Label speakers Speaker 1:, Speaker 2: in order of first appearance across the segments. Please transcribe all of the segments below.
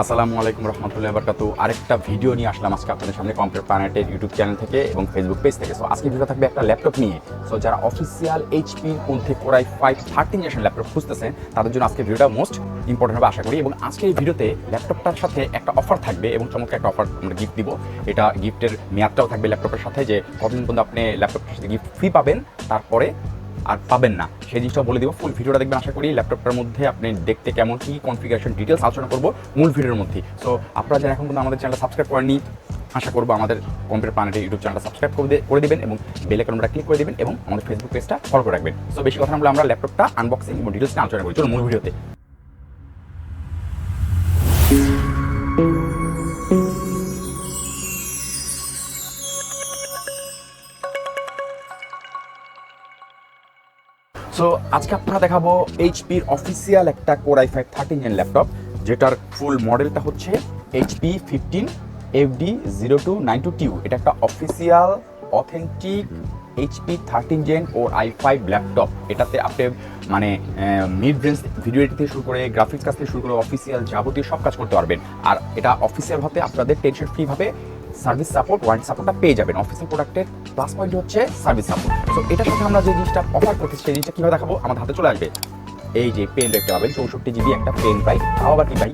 Speaker 1: আসসালামু আলাইকুম রহমতুল্লাহি ওয়া বারাকাতুহু। আরেকটা ভিডিও নিয়ে আসলাম আজকে আপনাদের সামনে কম্পিউটার প্ল্যানেটের ইউটিউব চ্যানেল থেকে এবং ফেসবুক পেজ থেকে। সো আজকে ভিডিও থাকবে একটা ল্যাপটপ নিয়ে। সো যারা অফিসিয়াল এইচপির মধ্যে কোরাই 5 13 জেনারেশন ল্যাপটপ খুঁজতেছেন তাদের জন্য আজকে ভিডিওটা মোস্ট ইম্পর্টেন্ট হবে আশা করি। এবং আজকের এই ভিডিওতে ল্যাপটপটার সাথে একটা অফার থাকবে এবং চমৎকার একটা অফার আমরা গিফট দিব। এটা গিফটের মেয়াদটাও থাকবে ল্যাপটপের সাথে, যে কতদিন পর্যন্ত আপনি ল্যাপটপের সাথে গিফট ফ্রি পাবেন, তারপরে আর পাবেন না সেই জিনিসটাও বলে দিব। ফুল ভিডিওটা দেখবেন আশা করি। ল্যাপটপটার মধ্যে আপনি দেখতে কেমন কি কনফিগারেশন ডিটেলস আলোচনা করবো মূল ভিডিওর মধ্যে। সো আপনারা যারা এখন পর্যন্ত আমাদের চ্যানেলটা সাবস্ক্রাইব করেননি, আশা করবো আমাদের কম্পিউটার প্ল্যানেটের ইউটিউব চ্যানেলটা সাবস্ক্রাইব করে দিবেন এবং বেল আইকনটা ক্লিক করে দিবেন এবং আমাদের ফেসবুক পেজটা ফলো করে রাখবেন। সো বেশি কথা না বলে আমরা ল্যাপটপটা আনবক্সিং এবং ডিটেলস নিয়ে আলোচনা করি। চলো মূল ভিডিওতে। সো আজকে আপনারা দেখাবো এইচপির অফিসিয়াল একটা কোরাই 5 13 জেন ল্যাপটপ, যেটার ফুল মডেলটা হচ্ছে HP 15 FD0292TU। এটা একটা অফিসিয়াল অথেন্টিক HP 13 জেন ওর i5 ল্যাপটপ। এটাতে আপনি মানে মিড রেঞ্জ ভিডিও এডিট থেকে শুরু করে গ্রাফিক্স কাজ থেকে শুরু করে অফিসিয়াল যাবতীয় সব কাজ করতে পারবেন। আর এটা অফিসিয়াল হতে আপনাদের টেনশন ফ্রি ভাবে সার্ভিস সাপোর্ট, ওয়ারেন্টি সাপোর্টটা পেয়ে যাবেন। অফিসিয়াল প্রোডাক্টের প্লাস পয়েন্ট হচ্ছে সার্ভিস সাপোর্ট। তো এটার সাথে আমরা যে জিনিসটা অফার করতেছি সেই জিনিসটা কীভাবে দেখাবো, আমার হাতে চলে আসবে এই যে পেন ড্রাইভটা পাবেন 64 GB একটা পেন ড্রাইভ। তাও আবার কি ভাই,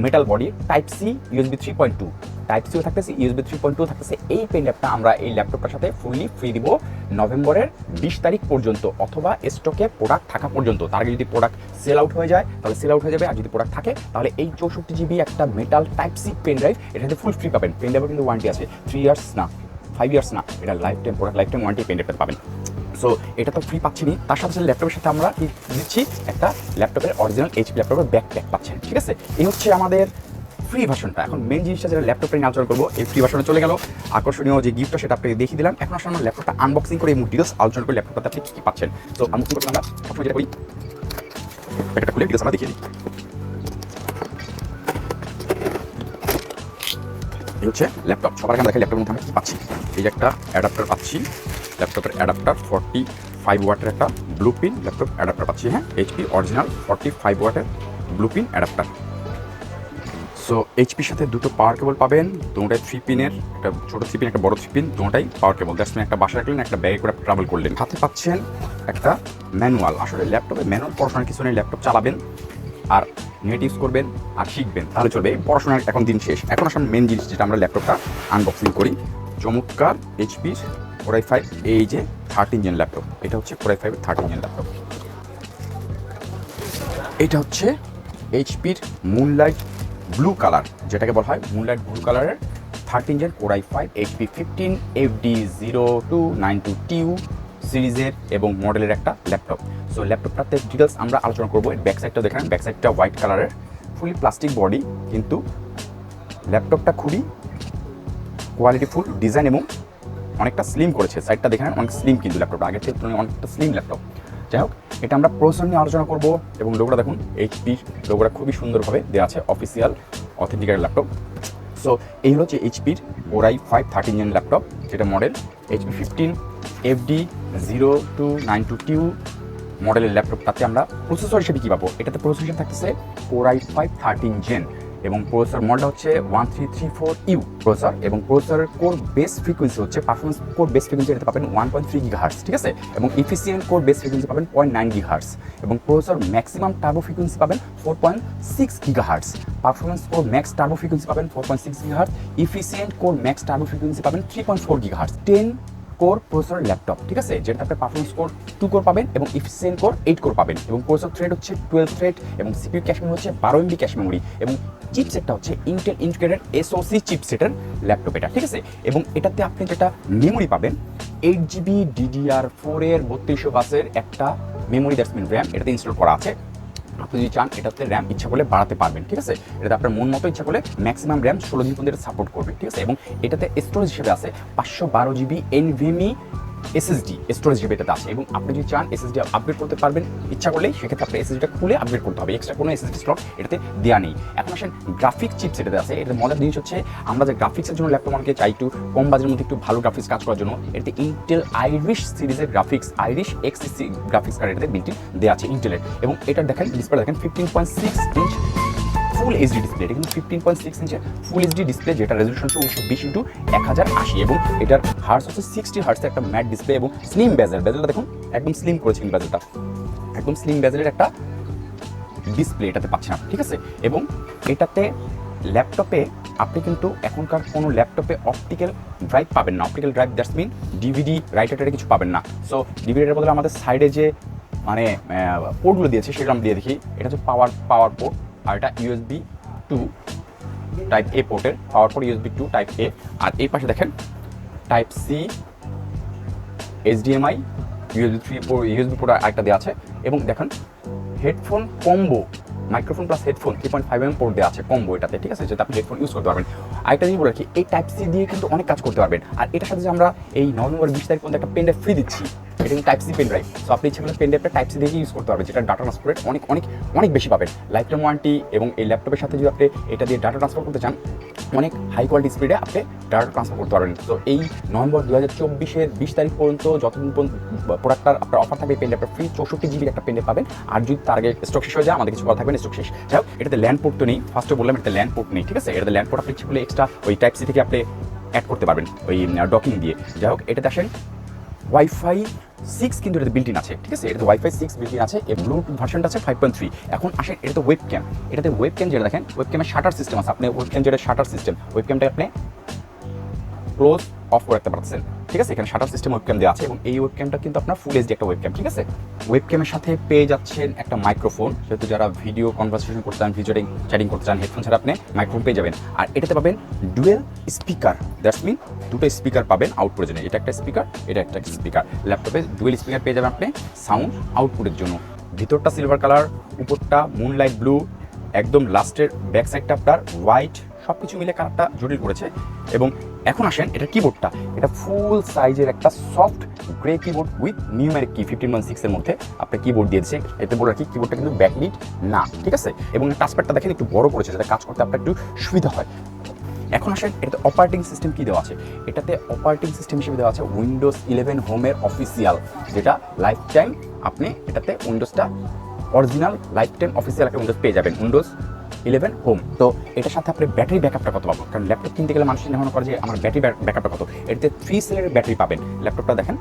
Speaker 1: metal body, type C, USB 3.2, type সিও থাকতেছে, USB 3.2 থাকতেছে। এই পেন ড্রাইভটা আমরা এই ল্যাপটপটার সাথে ফুললি ফ্রি দিব নভেম্বরের 20 তারিখ পর্যন্ত, অথবা স্টকে প্রোডাক্ট থাকা পর্যন্ত। তার আগে যদি প্রোডাক্ট সেল আউট হয়ে যায় তাহলে সেল আউট হয়ে যাবে, আর যদি প্রোডাক্ট থাকে তাহলে এই 64 GB একটা metal type C pen drive এটাতে ফুল ফ্রি পাবেন। পেন ড্রাইভের কিন্তু ওয়ারেন্টি আছে 3 ইয়ার্স না 5 ইয়ার্স না, এটা life time product, life time warranty pen ড্রাইভটা পাবেন। সো এটা তো ফ্রি পাচ্ছেনই, তার সাথে সাথে ল্যাপটপের সাথে আমরা কি দিচ্ছি, একটা ল্যাপটপের অরিজিনাল এইচপি ল্যাপটপের ব্যাকপ্যাক পাচ্ছেন। ঠিক আছে, এই হচ্ছে আমাদের ফ্রি ভার্সনটা। এখন মেন জিনিসটা যেটা ল্যাপটপটা নিয়ে আলোচনা করবো, এই ফ্রি ভার্সনে চলে গেল। আকর্ষণীয় যে গিফটটা সেটা আপনাকে দেখিয়ে দিলাম। এখন আসলে আমরা ল্যাপটপটা আনবক্সিং করে এই ডিটেলস আলোচনা করে ল্যাপটপটাতে আপনি কী পাচ্ছেন। সো আনবক্সিং করতে আমরা সবসময় যেটা করি, প্যাকেটটা খুলে ডিটেলস আমরা দেখিয়ে দিই। এই হচ্ছে ল্যাপটপ। সবার আগে আমরা দেখি ল্যাপটপের মধ্যে আমরা কী পাচ্ছি। এই যে একটা অ্যাডাপ্টার পাচ্ছি, ল্যাপটপের অ্যাডাপ্টার 45 ওয়াটের একটা ব্লু পিন ল্যাপটপ অ্যাডাপ্টার পাচ্ছি। হ্যাঁ, এইচপি অরিজিনাল 45 ওয়াটের ব্লু পিন অ্যাডাপ্টার। সো এইচপির সাথে দুটো পাওয়ার কেবল পাবেন, দুটোটাই 3 পিনের, একটা ছোটো 3 পিন একটা বড় 3 pin, দুটোটাই power cable. That's mean একটা বাসা রাখলেন, একটা ব্যাগে করে ট্রাভেল করলেন। হাতে পাচ্ছেন একটা ম্যানুয়াল। আসলে ল্যাপটপে ম্যানুয়াল পড়াশোনার কিছু নেই, ল্যাপটপ চালাবেন আর নেট ইউজ করবেন আর শিখবেন তাহলে চলবে। পড়াশোনার এখন দিন শেষ। এখন আসলে মেন জিনিস যেটা আমরা ল্যাপটপটা আনবক্সিং করি, চমৎকার এইচপির কোরাই 5 এই যে 13 জেন ল্যাপটপ। এটা হচ্ছে কোরাই 5 13 জেন ল্যাপটপ। এটা হচ্ছে এইচপির মুনলাইট ব্লু কালার, যেটাকে বলা হয় মুনলাইট ব্লু কালারের 13 জেন কোরাই 5 HP 15 FD0292TU সিরিজের এবং মডেলের একটা ল্যাপটপ। সো ল্যাপটপটাতে ডিটেলস আমরা আলোচনা করবো। ব্যাক সাইডটা দেখেন, ব্যাক সাইডটা হোয়াইট কালারের, ফুলি প্লাস্টিক বডি, কিন্তু ল্যাপটপটা খুবই কোয়ালিটিফুল ডিজাইন এবং অনেকটা স্লিম করেছে। সাইডটা দেখেন অনেক স্লিম, কিন্তু ল্যাপটপটা আগের থেকে তুলনায় অনেকটা স্লিম ল্যাপটপ। যাই হোক, এটা আমরা প্রসেসর নিয়ে আলোচনা করব এবং লোগোটা দেখুন, এইচপি লোগোটা খুবই সুন্দরভাবে দেওয়া আছে, অফিসিয়াল অথেন্টিকের ল্যাপটপ। সো এই হলো যে এইচপির কোরাই 5 13 জেন ল্যাপটপ, যেটা মডেল HP 15 FD0292TU মডেলের ল্যাপটপটাতে আমরা প্রসেসর হিসেবে কী পাবো। এটাতে প্রসেসর থাকতেছে কোরাই 5 13 জেন এবং প্রসেসর মডেল হচ্ছে 1334U প্রসেসর, এবং প্রসেসরের কোর বেস ফ্রিকোয়েন্সি হচ্ছে, পারফরমেন্স কোর বেস ফ্রিকোয়েন্সি এটাতে পাবেন 1.3 GHz। ঠিক আছে, এবং এফিসিয়েন্ট কোর বেস ফ্রিকোয়েন্সি পাবেন 0.9 GHz, এবং প্রসেসর ম্যাক্সিমাম টার্বো ফ্রিকোয়েন্সি পাবেন 4.6 GHz, performance core max turbo frequency পাবেন 4.6 GHz, efficient core max turbo frequency পাবেন 3.4 GHz। 10 কোর প্রসেসর ল্যাপটপ, ঠিক আছে, যেটা আপনার পারফরমেন্স কোর 2 কোর পাবেন এবং এফিসিয়েন্ট কোর 8 কোর পাবেন, এবং প্রসেসর থ্রেড হচ্ছে 12 থ্রেড, এবং সিপিইউ ক্যাশ মেমরি হচ্ছে 12 MB ক্যাশ মেমরি, এবং চিপসেটটা হচ্ছে ইন্টেল ইন্টিগ্রেটেড SoC চিপসেটের ল্যাপটপ এটা। ঠিক আছে, এবং এটাতে আপনি যেটা মেমোরি পাবেন 8GB DDR4 এর 3200 বাসের একটা মেমোরি, দ্যাটস মিন র্যাম এটাতে ইনস্টল করা আছে। আপনি যদি চান এটাতে র্যাম ইচ্ছা করলে বাড়াতে পারবেন। ঠিক আছে, এটাতে আপনার মন মতো ইচ্ছা করলে ম্যাক্সিমাম র্যাম 16 GB পর্যন্ত সাপোর্ট করবে। ঠিক আছে, এবং এটাতে স্টোরেজ হিসেবে আছে 512GB NVMe SSD স্টোরেজ হিসেবে এটাতে আছে, এবং আপনি যদি চান SSD আপগ্রেড করতে পারবেন ইচ্ছা করলেই, সেক্ষেত্রে আপনার SSDটা খুলে আপগ্রেড করতে হবে, এক্সট্রা কোনো SSD স্লট এটাতে দেওয়া নেই। এখন আসেন গ্রাফিক চিপস এটাতে আছে। এটাতে মজার জিনিস হচ্ছে, আমরা যে গ্রাফিক্সের জন্য ল্যাপটপ অনেকে চাই একটু কম বাজেটের মধ্যে একটু ভালো গ্রাফিক্স কাজ করার জন্য, এটাতে ইন্টেল আইরিশ সিরিজের graphics, Irish XCC graphics card এটাতে বিল্ট ইন দেওয়া আছে ইন্টেলের। এবং এটা দেখেন ডিসপ্লে দেখেন 15.6 ইঞ্চ ফুল এইচডি ডিসপ্লে। এটা কিন্তু 15.6 ইঞ্চের ফুল এইচডি ডিসপ্লে, যেটা রেজলিউশন হচ্ছে 1920x1080 এবং এটার হার্স হচ্ছে 60 হার্সের একটা ম্যাট ডিসপ্লে এবং স্লিম বেজেলটা দেখুন একদম স্লিম করেছেন, বেজেলটা একদম স্লিম বেজেলের একটা ডিসপ্লে এটাতে পাচ্ছেন আপনি, ঠিক আছে। এবং এটাতে ল্যাপটপে আপনি কিন্তু এখনকার কোনো ল্যাপটপে অপটিক্যাল ড্রাইভ পাবেন না। Optical drive that's mean DVD রাইটারে কিছু পাবেন না। সো ডিভিডির বদলে আমাদের সাইডে যে মানে পোর্টগুলো দিয়েছে সেটা আমি দিয়ে দেখি। এটা হচ্ছে পাওয়ার পোর্ট, আর এটা USB 2 টাইপ এ পোর্টের power port, USB 2 type A. আর এই পাশে দেখেন type C, HDMI, USB port আরেকটা দেওয়া আছে। এবং দেখেন headphone combo, microphone plus headphone 3.5mm port দেওয়া আছে কম্বো এটাতে, ঠিক আছে, যেটা আপনি হেডফোন ইউজ করতে পারবেন। আরেকটা জিনিস বলে রাখি, এই টাইপ সি দিয়ে কিন্তু অনেক কাজ করতে পারবেন। আর এটার সাথে যে আমরা এই নভেম্বর 20 তারিখ পর্যন্ত একটা পেন ড্রাইভ ফ্রি দিচ্ছি, এটা কিন্তু type C pen drive. So আপনি ইচ্ছা করলে পেন ড্রাইভটা টাইপ সি দিয়ে ইউজ করতে পারবেন, যেটা ডাটা ট্রান্সফার অনেক অনেক অনেক বেশি পাবেন, লাইফ টাইম ওয়ারেন্টি। এবং এই ল্যাপটপের সাথে যদি আপনি এটা দিয়ে ডাটা ট্রান্সফার করতে চান, অনেক হাই কোয়ালিটি স্পিডে আপনি ডাটা ট্রান্সফার করতে পারবেন। তো এই নভেম্বর 2024-এর 20 তারিখ পর্যন্ত যতদিন পর্যন্ত প্রোডাক্টটার আপনার অফার থাকবে, পেন ড্রাইভটা ফ্রি 64 GB একটা পেন ড্রাইভ পাবেন। আর যদি তার আগে স্টক শেষ হয়ে যায়, আমাদের কিছু বলা থাকবেন স্টক শেষ। যাই হোক, এটাতে ল্যান্ড পোর্ট তো নেই, ফার্স্টে বললাম এটাতে ল্যান্ড পোর্ট নেই, ঠিক আছে। এটাতে ল্যান্ড পোর্ট আপনি ইচ্ছে করলে এক্সট্রা ওই টাইপ সি থেকে আপনি অ্যাড করতে পারবেন ওই ডকিং দিয়ে। যাই হোক, এটাতে আসেন ওয়াইফাই 6 কিন্তু এটাতে বিল্ট ইন আছে, ঠিক আছে। এটাতে ওয়াইফাই 6 বিল্ট ইন আছে এবং ব্লুটুথ ভার্সনটা আছে 5.3। এখন আসেন এটাতে ওয়েবক্যাম। এটাতে ওয়েবক্যাম যেটা দেখেন, ওয়েবক্যামের শাটার সিস্টেম আছে। আপনি ওয়েবক্যাম যেটা শাটার সিস্টেম, ওয়েবক্যামটা আপনি ক্লোজ অফ করে রাখতে পারছেন, ঠিক আছে। এখানে শাটার সিস্টেম ওয়েবক্যাম দেওয়া আছে এবং এই ওয়েবক্যামটা কিন্তু আপনার ফুল এইচডি একটা ওয়েবক্যাম, ঠিক আছে। ওয়েবক্যামের সাথে পেয়ে যাচ্ছেন একটা মাইক্রোফোন, যেহেতু যারা ভিডিও কনভারসেশন করতে চান, ভিডিও চ্যাটিং করতে চান, হেডফোন ছাড়া আপনি মাইক্রোফোন পেয়ে যাবেন। আর এটাতে পাবেন ডুয়েল স্পিকার, দ্যাটস মিন দুটো স্পিকার পাবেন আউটপুটের জন্য। এটা একটা স্পিকার, এটা একটা স্পিকার। ল্যাপটপে ডুয়েল স্পিকার পেয়ে যাবেন আপনি সাউন্ড আউটপুটের জন্য। ভিতরটা সিলভার কালার, উপরটা মুনলাইট ব্লু, একদম লাস্টের ব্যাক সাইডটা আপনার হোয়াইট, সব কিছু মিলে কালারটা জটিল করেছে। এবং এখন আসেন এটা কিবোর্ডটা, এটা ফুল সাইজের একটা soft grey keyboard with numeric কি 15.6 এর মধ্যে আপনি কিবোর্ড দিয়েছে। এতে বলে রাখি কিবোর্ডটা কিন্তু ব্যাকলিট না, ঠিক আছে। এবং টাচপ্যাডটা দেখেন একটু বড় করেছে, যাতে কাজ করতে আপনার একটু সুবিধা হয়। এখন আসেন এটাতে অপারেটিং সিস্টেম কি দেওয়া আছে। এটাতে অপারেটিং সিস্টেম হিসেবে দেওয়া আছে উইন্ডোজ 11 হোমের অফিসিয়াল, যেটা লাইফ টাইম আপনি এটাতে উইন্ডোজটা অরিজিনাল লাইফ টাইম অফিসিয়াল একটা উইন্ডোজ পেয়ে যাবেন, উইন্ডোজ 11 হোম। তো এটার সাথে আপনি ব্যাটারি ব্যাকআপটা কত পাবো, কারণ ল্যাপটপ কিনতে গেলে মানুষ মনে করে যে আমার ব্যাটারি ব্যাকআপটা কত। এটাতে 3 সেলের ব্যাটারি পাবেন। ল্যাপটপটা দেখেন,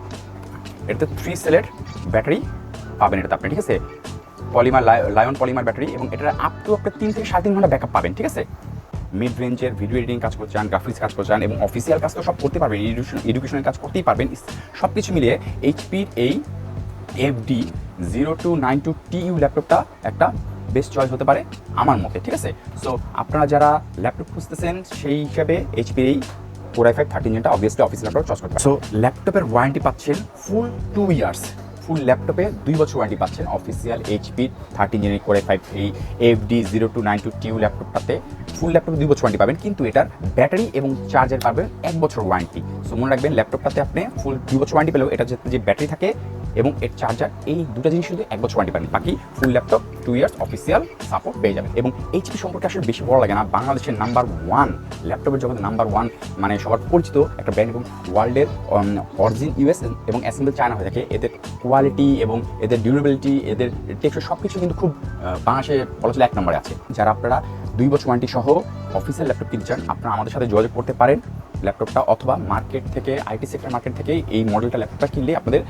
Speaker 1: এটাতে 3 সেলের ব্যাটারি পাবেন এটাতে আপনি, ঠিক আছে। পলিমার লায়ন পলিমার ব্যাটারি, এবং এটা আপ টু আপনি 3 থেকে 3.5 ঘন্টা ব্যাকআপ পাবেন, ঠিক আছে। মিড রেঞ্জের ভিডিও এডিটিং কাজ করতে চান, গ্রাফিক্স কাজ করতে চান এবং অফিসিয়াল কাজ তো সব করতে পারবেন, এডুকেশনের কাজ করতেই পারবেন। সব কিছু মিলিয়ে এইচপির এই FD0292TU ল্যাপটপটা একটা বেস্ট চয়েস হতে পারে আমার মতে, ঠিক আছে। সো আপনারা যারা ল্যাপটপ খুঁজতেছেন সেই হিসাবে এইচপির এই Core i5-13 জেনটা অবভিয়াসলি অফিস ল্যাপটপ চয়েস করতে পারেন। সো ল্যাপটপের ওয়ারেন্টি পাচ্ছেন ফুল 2 ইয়ার্স, ফুল ল্যাপটপে 2 বছর ওয়ারেন্টি পাচ্ছেন অফিসিয়াল এইচপির 13 জেনের Core i5 এই FD0292TU ল্যাপটপটাতে। ফুল ল্যাপটপে 2 বছর ওয়ারেন্টি পাবেন, কিন্তু এটার ব্যাটারি এবং চার্জার পাবেন 1 বছর ওয়ারেন্টি। সো মনে রাখবেন, ল্যাপটপটাতে আপনি ফুল 2 বছর ওয়ারেন্টি পেলেও এটা যে ব্যাটারি থাকে এবং এর চার্জার, এই দুটো জিনিস শুধু 1 বছর ওয়ারেন্টি পাবেন, বাকি ফুল ল্যাপটপ 2 ইয়ার্স অফিসিয়াল সাপোর্ট পেয়ে যাবেন। এবং এইচপি সম্পর্কে আসলে বেশি বড় লাগে না, বাংলাদেশের নাম্বার 1 ল্যাপটপের জগতে নাম্বার 1 মানে সবার পরিচিত একটা ব্র্যান্ড এবং ওয়ার্ল্ডের অরিজিন ইউএস এবং অ্যাসেম্বল চায়না হয়ে থাকে। এদের কোয়ালিটি এবং এদের ডিউরেবিলিটি, এদের টেকসই সব কিছু কিন্তু খুব বাংলাদেশে বলা চলে 1 নম্বরে আছে। যারা আপনারা 2 বছর ওয়ারেন্টি সহ অফিসিয়াল ল্যাপটপ কিনতে চান, আপনারা আমাদের সাথে যোগাযোগ করতে পারেন ল্যাপটপটা, অথবা মার্কেট থেকে আইটি সেক্টর মার্কেট থেকে এই মডেলটা ল্যাপটপটা কিনলে আপনাদের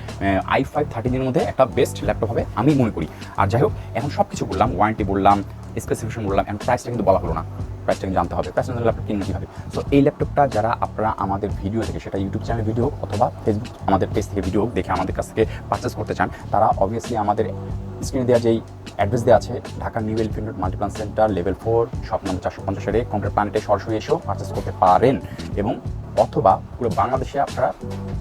Speaker 1: i5-13 এর মধ্যে একটা বেস্ট ল্যাপটপ হবে আমি মনে করি। আর যাই হোক, এখন সব কিছু বললাম, ওয়ারেন্টি বললাম, স্পেসিফিকেশন বললাম, এখন প্রাইসটা কিন্তু বলা হলো না, প্রাইসটা জানতে হবে, প্রাইস ল্যাপটপ কিনলে কীভাবে। সো এই ল্যাপটপটা যারা আপনারা আমাদের ভিডিও থেকে, সেটা ইউটিউব চ্যানেল ভিডিও অথবা ফেসবুক আমাদের পেজ থেকে ভিডিও দেখে আমাদের কাছ থেকে পারচেস করতে চান, তারা অবভিয়াসলি আমাদের স্ক্রিনে দেওয়া যেই অ্যাড্রেস দেওয়া আছে, Dhaka new Elephant Road Multiplan Center level 4 shop number 450 complete প্ল্যানেটে সরাসরি এসেও পারচেস করতে পারেন। এবং অথবা পুরো বাংলাদেশে আপনারা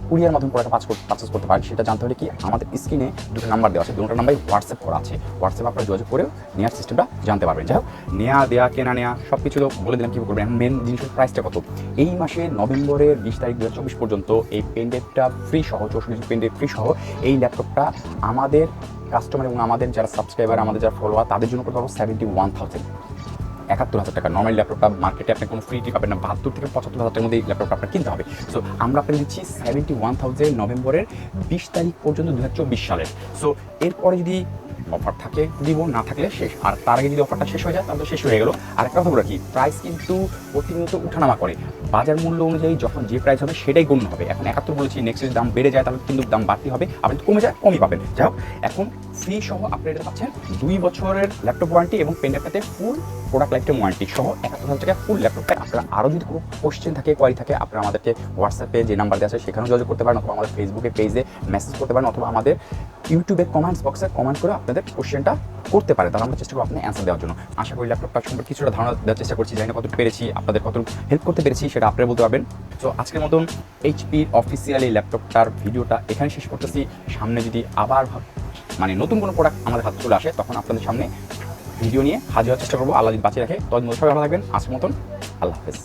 Speaker 1: কুরিয়ার মাধ্যমে প্রোডাক্ট পারচেস করতে পারেন। সেটা জানতে হলে কি, আমাদের স্ক্রিনে দুটো নাম্বার দেওয়া আছে, দুটো নাম্বারে হোয়াটসঅ্যাপ করা আছে, হোয়াটসঅ্যাপে আপনারা যোগাযোগ করেও নেওয়ার সিস্টেমটা জানতে পারবেন। যাই হোক, নেওয়া দেওয়া কেনা নেওয়া সব কিছু বলে দিলাম কীভাবে করবেন। মেন জিনিসের প্রাইসটা কত, এই মাসে নভেম্বরের 20 তারিখ 2024 পর্যন্ত এই পেনড্রাইভটা ফ্রি সহ, 64 পেনড্রাইভ ফ্রি সহ এই ল্যাপটপটা আমাদের কাস্টমার এবং আমাদের যারা সাবস্ক্রাইবার, আমাদের যারা ফলোয়ার, তাদের জন্য করতে পারবো 71,000, 71,000 টাকা। নর্মাল ল্যাপটপটা মার্কেটে আপনি কোনো ফ্রিটি পাবেন না, 72 থেকে 75,000 টাকার মধ্যে এই ল্যাপটপটা আপনার কিনতে হবে। সো আমরা আপনাকে দিচ্ছি 71,000 নভেম্বরের 20 তারিখ পর্যন্ত 2024 সালের। সো এরপরে যদি অফার থাকে দিব, না থাকলে শেষ। আর তার আগে যদি অফারটা শেষ হয়ে যায় তাহলে তো শেষ হয়ে গেল। আর একটা কথা বলে কি, প্রাইস কিন্তু প্রতিনিয়ত উঠানামা করে, বাজার মূল্য অনুযায়ী যখন যে প্রাইস হবে সেটাই গণ্য হবে। এখন 71 বলেছি, নেক্সট যদি দাম বেড়ে যায় তাহলে কিন্তু দাম বাড়তি হবে, আবার যদি কমে যায় কমই পাবেন। যাই হোক, এখন ফ্রি সহ আপনি এটা পাচ্ছেন 2 বছরের ল্যাপটপ ওয়ারেন্টি এবং পেনড্রাইভটাতে full product life time warranty সহ 71,000 টাকা ফুল ল্যাপটপ। আপনারা আরও যদি কোনো কোশ্চেন থাকে, কোয়ারি থাকে, আপনারা আমাদেরকে হোয়াটসঅ্যাপে যে নাম্বার দেওয়া আছে সেখানেও যোগাযোগ করতে পারেন, অথবা আমাদের ফেসবুকে পেজে মেসেজ করতে পারেন, অথবা আমাদের ইউটিউবে কমেন্টস বক্সে কমেন্ট করে আপনাদের কোশ্চেনটা করতে পারে, তাহলে আমরা চেষ্টা করবো আপনি অ্যান্সার দেওয়ার জন্য। আশা করি ল্যাপটপটা সম্পর্কে কিছুটা ধারণা দেওয়ার চেষ্টা করছি, জানি না কতটুকু পেরেছি, আপনাদের কতটুকু হেল্প করতে পেরেছি সেটা আপনারা বলতে পারবেন। তো আজকের মতন এইচপির অফিসিয়াল এই ল্যাপটপটার ভিডিওটা এখানে শেষ করতেছি। সামনে যদি আবার মানে নতুন কোনো প্রোডাক্ট আমাদের হাতে চলে আসে তখন আপনাদের সামনে ভিডিও নিয়ে হাজির হওয়ার চেষ্টা করবো, আল্লাহ যদি বাঁচিয়ে রাখে। তখন সবাই ভালো থাকবেন। আজকের মতন আল্লাহ হাফেজ।